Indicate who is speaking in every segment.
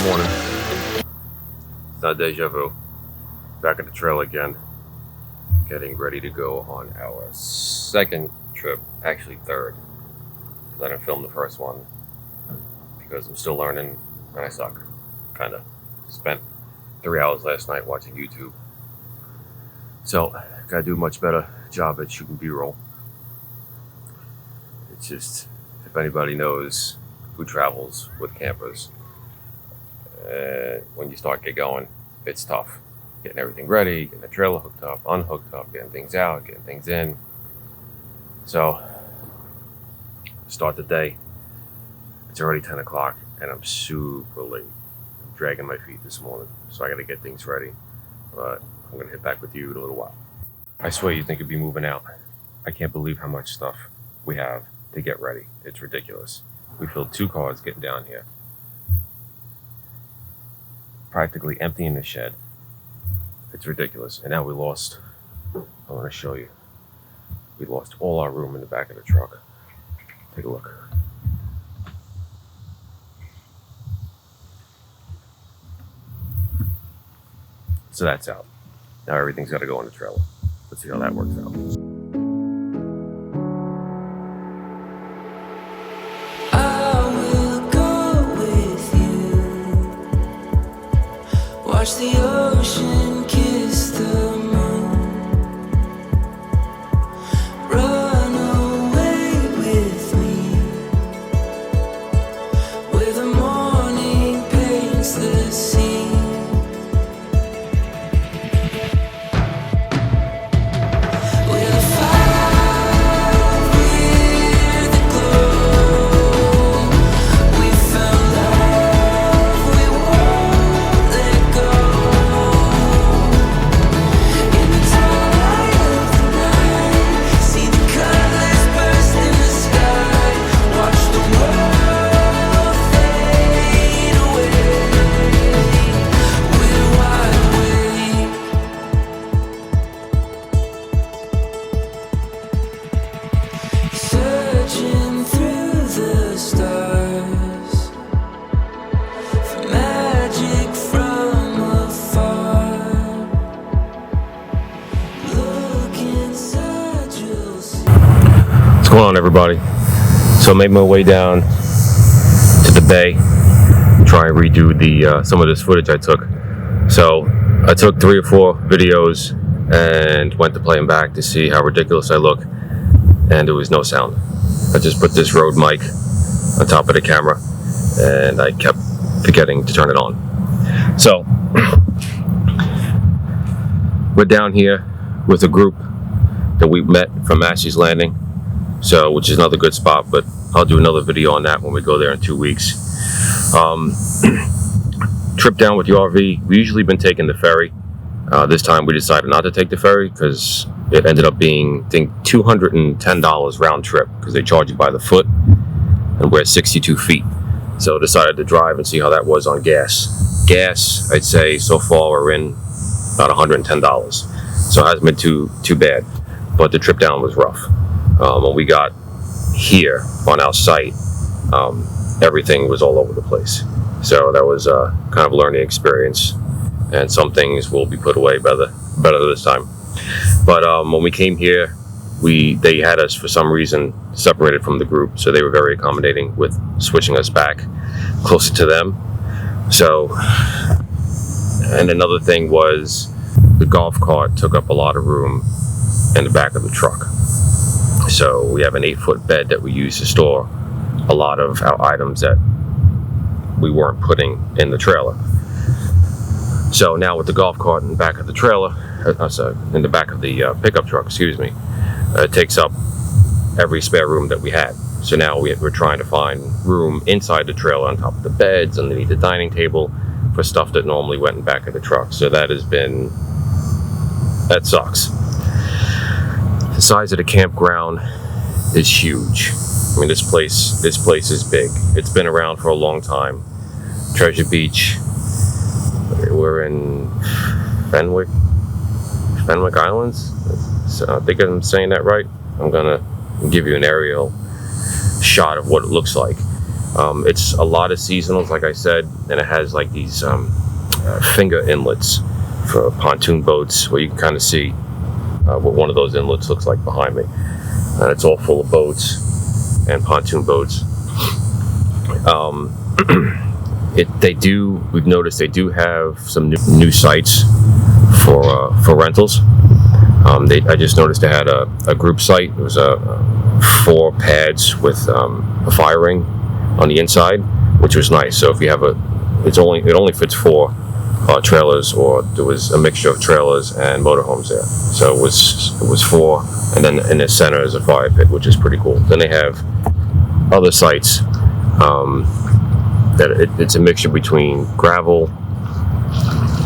Speaker 1: Morning. It's not deja vu. Back at the trail again. Getting ready to go on our second trip, actually third. Because I didn't film the first one because I'm still learning and I suck. Kinda. Spent 3 hours last night watching YouTube. So, gotta do a much better job at shooting B-roll. It's just, if anybody knows who travels with campers, when you start get going, it's tough. Getting everything ready, getting the trailer hooked up, unhooked up, getting things out, getting things in. So, start the day. It's already 10 o'clock and I'm super late. I'm dragging my feet this morning, so I gotta get things ready. But I'm gonna hit back with you in a little while. I swear you think it'd be moving out. I can't believe how much stuff we have to get ready. It's ridiculous. We filled 2 cars getting down here. Practically emptying the shed. It's ridiculous. And now we lost, I want to show you, we lost all our room in the back of the truck. Take a look. So that's out. Now everything's got to go in the trailer. Let's see how that works out.
Speaker 2: Watch the ocean kiss the moon. Run away with me, where the morning paints the sea. We're the fire, we're the glow. We found love, we won't let go.
Speaker 1: What's going on, everybody? So I made my way down to the bay to try and redo the some of this footage I took. So I took 3 or 4 videos and went to play them back to see how ridiculous I look, and there was no sound. I just put this Rode mic on top of the camera and I kept forgetting to turn it on. So we're down here with a group that we met from Massey's Landing, so which is another good spot, but I'll do another video on that when we go there in 2 weeks. Trip down with the RV, we usually been taking the ferry. This time we decided not to take the ferry because it ended up being, I think, $210 round trip because they charge you by the foot and we're at 62 feet. So decided to drive and see how that was on gas. Gas, I'd say so far we're in about $110. So it hasn't been too bad, but the trip down was rough. When we got here on our site, everything was all over the place. So that was a kind of learning experience, and some things will be put away better this time. But when we came here, they had us for some reason separated from the group, so they were very accommodating with switching us back closer to them. So, and another thing was the golf cart took up a lot of room in the back of the truck. So we have an 8-foot bed that we use to store a lot of our items that we weren't putting in the trailer. So now with the golf cart in the back of the trailer, in the back of the pickup truck, excuse me, it takes up every spare room that we had. So now we're trying to find room inside the trailer on top of the beds, underneath the dining table, for stuff that normally went in the back of the truck. So that sucks. The size of the campground is huge. I mean, this place is big. It's been around for a long time. Treasure Beach We're in Fenwick Islands. So I think I'm saying that right. I'm gonna give you an aerial shot of what it looks like. It's a lot of seasonals, like I said, and it has like these finger inlets for pontoon boats where you can kind of see what one of those inlets looks like behind me. And it's all full of boats and pontoon boats. We've noticed they do have some new sites for rentals. I just noticed they had a group site. It was 4 pads with a fire ring on the inside, which was nice. So if you have it only fits 4 trailers, or there was a mixture of trailers and motorhomes there. So it was 4, and then in the center is a fire pit, which is pretty cool. Then they have other sites that it's a mixture between gravel,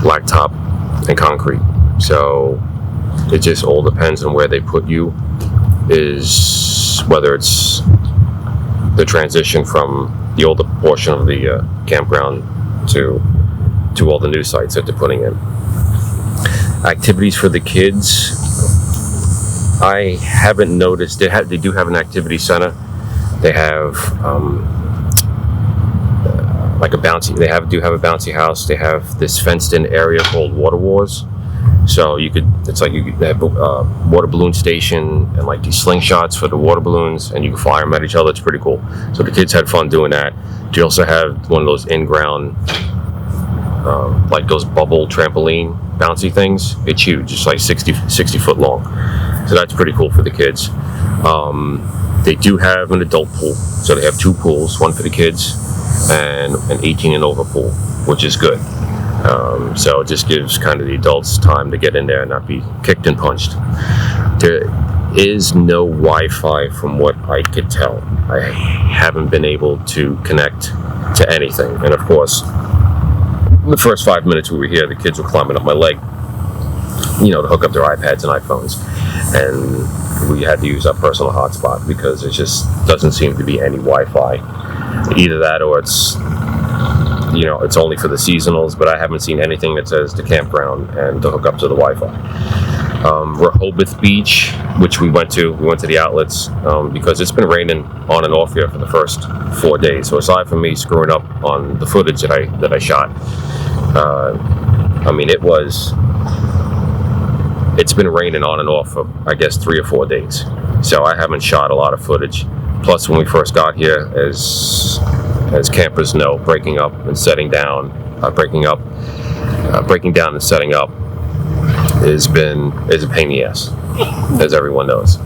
Speaker 1: blacktop, and concrete. So it just all depends on where they put you, is whether it's the transition from the older portion of the campground to all the new sites that they're putting in. Activities for the kids, I haven't noticed. They do have an activity center. They have like a bouncy. They do have a bouncy house. They have this fenced-in area called Water Wars. So they have a water balloon station and like these slingshots for the water balloons, and you can fire them at each other. It's pretty cool. So the kids had fun doing that. They also have one of those in-ground, like those bubble trampoline bouncy things. It's huge. It's like 60 foot long. So that's pretty cool for the kids. They do have an adult pool. So they have 2 pools, one for the kids and an 18 and over pool, which is good. So it just gives kind of the adults time to get in there and not be kicked and punched. There is no Wi-Fi from what I could tell. I haven't been able to connect to anything. And of course, the first 5 minutes we were here, the kids were climbing up my leg, to hook up their iPads and iPhones. And we had to use our personal hotspot because it just doesn't seem to be any Wi-Fi. Either that or it's only for the seasonals, but I haven't seen anything that says the campground and to hook up to the Wi-Fi. Rehoboth Beach, which we went to the outlets because it's been raining on and off here for the first 4 days. So aside from me screwing up on the footage that I shot, it's been raining on and off for, I guess, 3 or 4 days. So I haven't shot a lot of footage. Plus, when we first got here, as campers know, breaking up and setting down, breaking down and setting up is a pain in the ass, as everyone knows.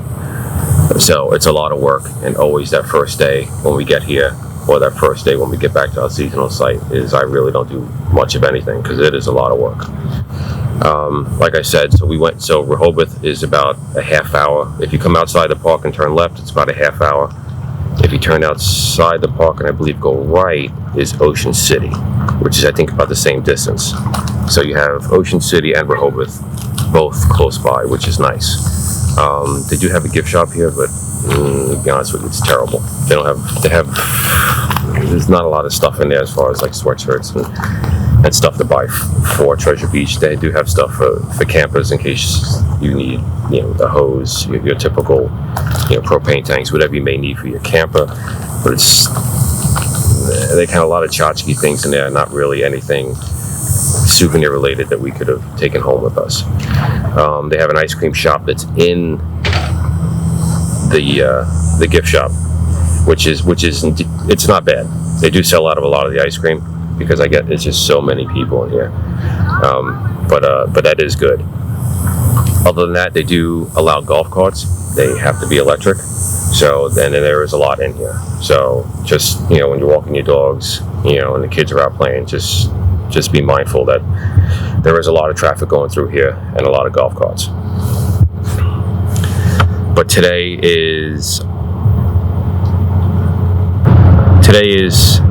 Speaker 1: So it's a lot of work, and always that first day when we get here, or that first day when we get back to our seasonal site, is I really don't do much of anything because it is a lot of work. Like I said, so Rehoboth is about a half hour. If you come outside the park and turn left, it's about a half hour. If you turn outside the park and I believe go right, is Ocean City, which is I think about the same distance. So you have Ocean City and Rehoboth both close by, which is nice. They do have a gift shop here, but to be honest with you, it's terrible. There's not a lot of stuff in there as far as like sweatshirts and stuff to buy for Treasure Beach. They do have stuff for campers in case you need, a hose, your typical, propane tanks, whatever you may need for your camper. But they have a lot of tchotchke things in there, not really anything souvenir related that we could have taken home with us. They have an ice cream shop that's in the gift shop, which is it's not bad. They do sell out of a lot of the ice cream because it's just so many people in here. But that is good. Other than that, they do allow golf carts. They have to be electric. So then there is a lot in here. So just, when you're walking your dogs, and the kids are out playing, just be mindful that there is a lot of traffic going through here and a lot of golf carts. But today is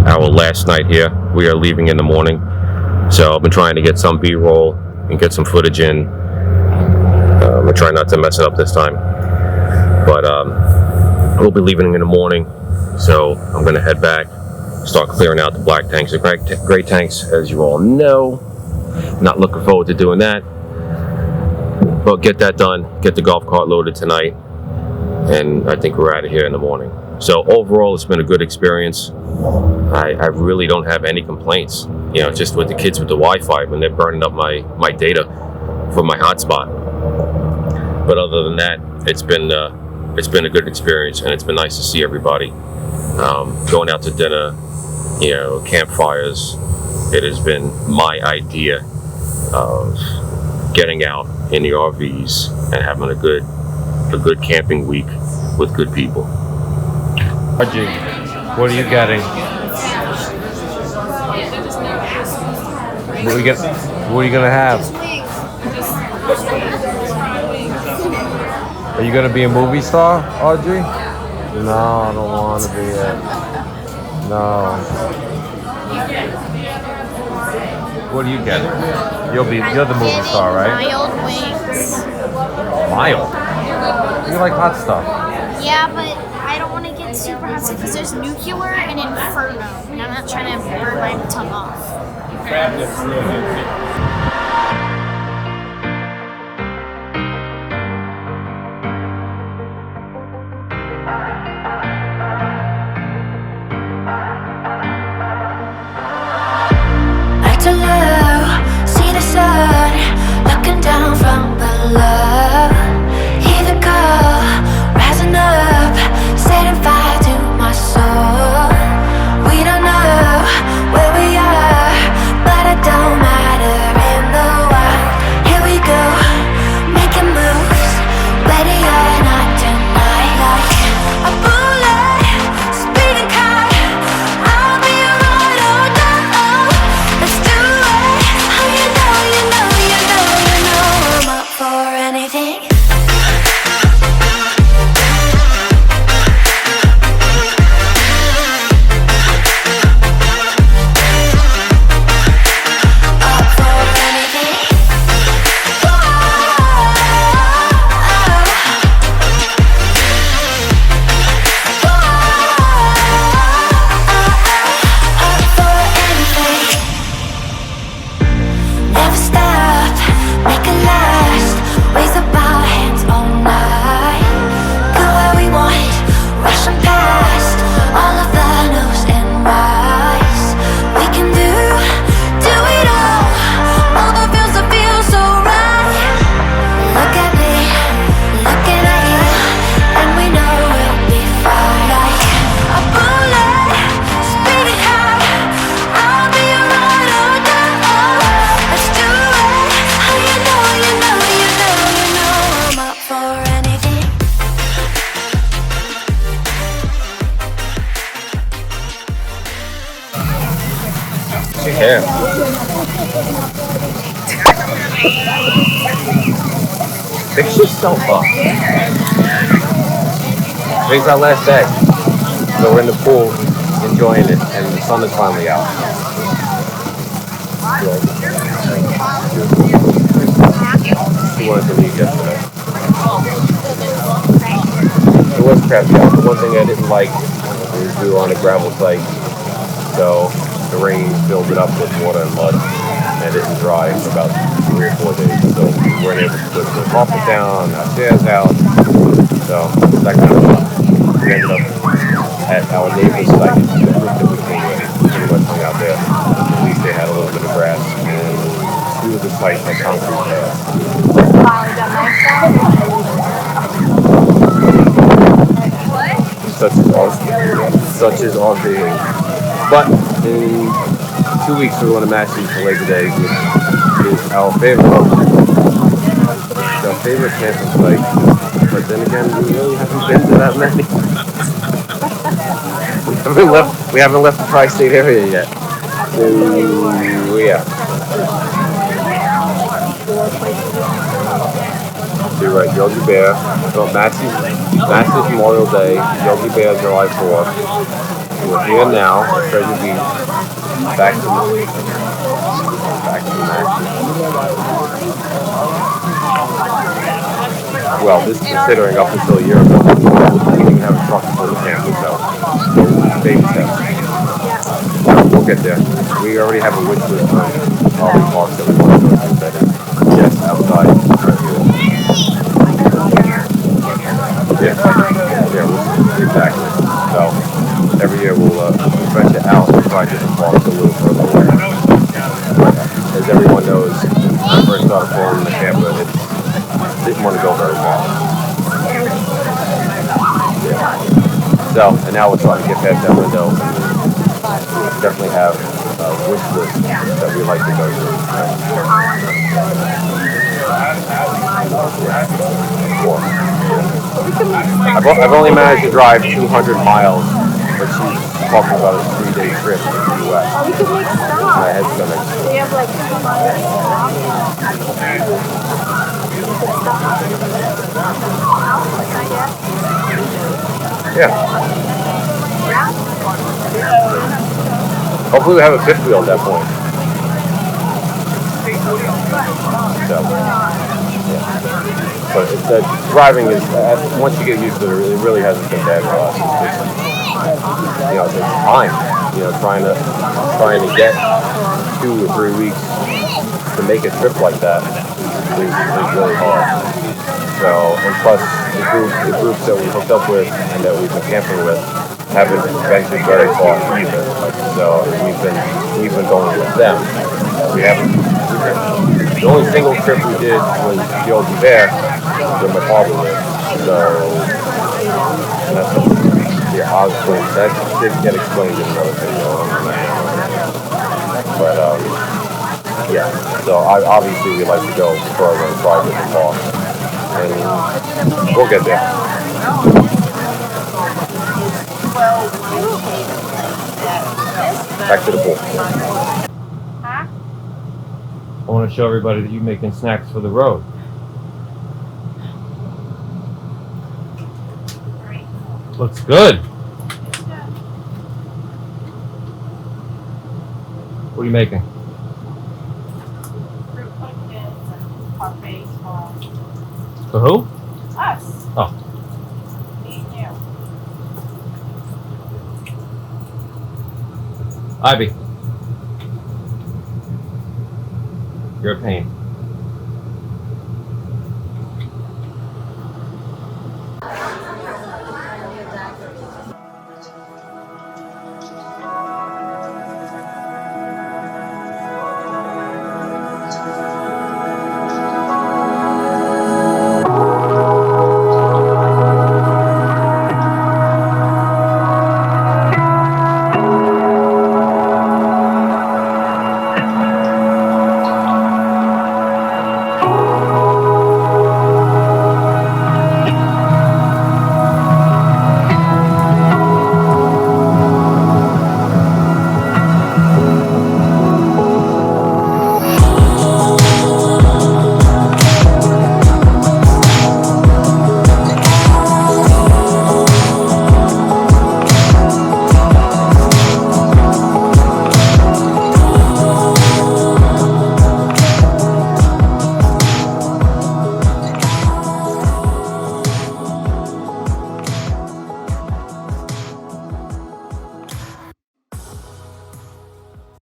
Speaker 1: our last night here. We are leaving in the morning. So I've been trying to get some B-roll and get some footage in. I'm going to try not to mess it up this time. But we'll be leaving in the morning. So I'm going to head back, start clearing out the black tanks. The gray tanks, as you all know, not looking forward to doing that. But get that done, get the golf cart loaded tonight, and I think we're out of here in the morning. So overall, it's been a good experience. I really don't have any complaints. You know, just with the kids with the Wi-Fi when they're burning up my data for my hotspot. But other than that, it's been a good experience, and it's been nice to see everybody. Going out to dinner, you know, campfires. It has been my idea of getting out in the RVs and having a good camping week with good people.
Speaker 3: Archie, what are you getting? What are you gonna have? Are you gonna be a movie star, Audrey? No, I don't want to be it. No. What are you getting? You're the movie star, right?
Speaker 4: Mild wings.
Speaker 3: Mild? You like hot stuff?
Speaker 4: Yeah, but I don't want to get super hot stuff because there's nuclear and inferno, and I'm not trying to burn my tongue off.
Speaker 5: See the sun looking down from below. Hear the call rising up, setting fire to my soul. We don't know where we are, but it don't matter in the wild. Here we go, making moves, ready or not tonight. Like a bullet, speeding car, I'll be a ride or die. Let's do it. Oh, you know I'm up for anything.
Speaker 1: Yeah. Fix yourself up. Today's our last day. So we're in the pool enjoying it, and the sun is finally out. She wanted to leave yesterday. It was crappy out. The one thing I didn't like is we were on a gravel site, so the rain filled it up with water and mud, and it didn't dry for about 3 or 4 days. So we weren't able to put the carpet down, our chairs out. So that kind of stuff. We ended up at our neighbor's site, the group that we came with, pretty much hung out there. At least they had a little bit of grass, and 2 of the sites had concrete paths. Such is our being. But in 2 weeks we're going to Massey for Labor Day, which is our favorite camping site. But then again, we really haven't been to that many. we haven't left the tri-state area yet. So yeah. You're right, Yogi Bear. So Massey's Memorial Day, Yogi Bear July 4th. We're here now at Treasure Beach. Back to Massey. Well, this is considering up until a year ago, we didn't even have a truck for the camping, so baby steps.
Speaker 3: get there. We already have a wish list of all the parks that we want to go to that is, yes, outside. Yeah, exactly. So every year we'll venture out and try different parks a little further away. As everyone knows, when I first started falling in the camper, it didn't want to go very far. So, and now we're starting to get past that window. We definitely have a wish list that we like to go to. I've only managed to drive 200 miles, but she's talking about a 3-day trip to the U.S.
Speaker 6: We could make stops.
Speaker 3: My head's gonna.
Speaker 6: We have like 2 months.
Speaker 3: Yeah. Hopefully we have a fifth wheel at that point. So, yeah. But driving is, once you get used to it, it really hasn't been bad for us. It's time. Trying to get 2 or 3 weeks to make a trip like that is really hard. So, and plus the groups that we hooked up with and that we've been camping with haven't ventured very far either. So we've been going with them. The only single trip we did was Yogi Bear, where my father lived. So obviously that did get explained in another video. But yeah. So obviously we like to go further and try different parks, and we'll get there. Back to the pool.
Speaker 6: Huh?
Speaker 3: I want to show everybody that you're making snacks for the road. Looks good. What are you making?
Speaker 6: Fruit pumpkins and parfaits for
Speaker 3: For who?
Speaker 6: us.
Speaker 3: Oh.
Speaker 6: Me and you.
Speaker 3: Ivy. You're a pain.